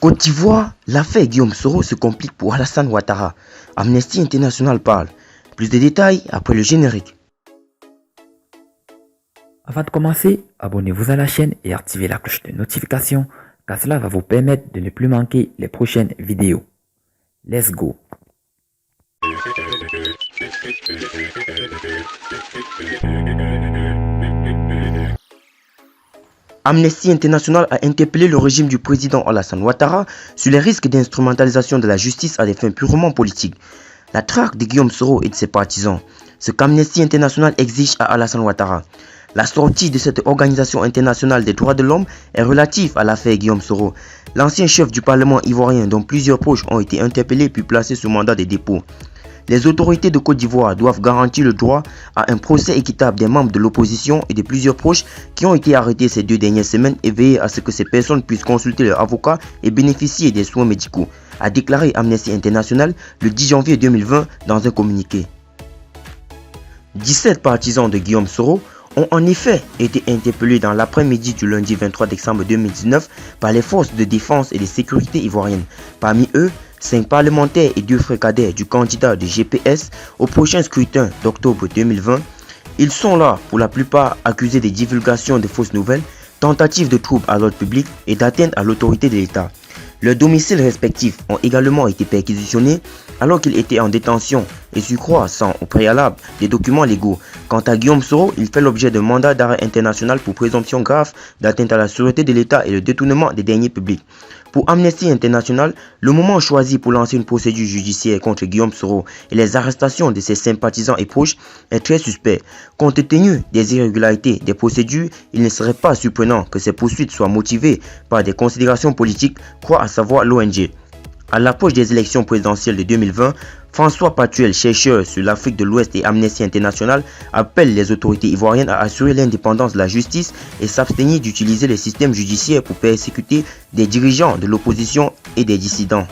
Côte d'Ivoire, l'affaire Guillaume Soro se complique pour Alassane Ouattara. Amnesty International parle. Plus de détails après le générique. Avant de commencer, abonnez-vous à la chaîne et activez la cloche de notification car cela va vous permettre de ne plus manquer les prochaines vidéos. Let's go! Amnesty International a interpellé le régime du président Alassane Ouattara sur les risques d'instrumentalisation de la justice à des fins purement politiques. La traque de Guillaume Soro et de ses partisans, ce qu'Amnesty International exige à Alassane Ouattara. La sortie de cette organisation internationale des droits de l'homme est relative à l'affaire Guillaume Soro, l'ancien chef du Parlement ivoirien dont plusieurs proches ont été interpellés puis placés sous mandat de dépôt. Les autorités de Côte d'Ivoire doivent garantir le droit à un procès équitable des membres de l'opposition et de plusieurs proches qui ont été arrêtés ces 2 dernières semaines et veiller à ce que ces personnes puissent consulter leur avocat et bénéficier des soins médicaux, a déclaré Amnesty International le 10 janvier 2020 dans un communiqué. 17 partisans de Guillaume Soro ont en effet été interpellés dans l'après-midi du lundi 23 décembre 2019 par les forces de défense et de sécurité ivoiriennes. Parmi eux, 5 parlementaires et 2 frères cadets du candidat de GPS au prochain scrutin d'octobre 2020. Ils sont là pour la plupart accusés de divulgation de fausses nouvelles, tentatives de troubles à l'ordre public et d'atteinte à l'autorité de l'État. Leurs domiciles respectifs ont également été perquisitionnés alors qu'ils étaient en détention et sans au préalable des documents légaux. Quant à Guillaume Soro, il fait l'objet d'un mandat d'arrêt international pour présomption grave d'atteinte à la sûreté de l'État et le détournement des deniers publics. Pour Amnesty International, le moment choisi pour lancer une procédure judiciaire contre Guillaume Soro et les arrestations de ses sympathisants et proches est très suspect. Compte tenu des irrégularités des procédures, il ne serait pas surprenant que ces poursuites soient motivées par des considérations politiques, croit à savoir l'ONG. À l'approche des élections présidentielles de 2020, François Patuel, chercheur sur l'Afrique de l'Ouest et Amnesty International, appelle les autorités ivoiriennes à assurer l'indépendance de la justice et s'abstenir d'utiliser les systèmes judiciaires pour persécuter des dirigeants de l'opposition et des dissidents.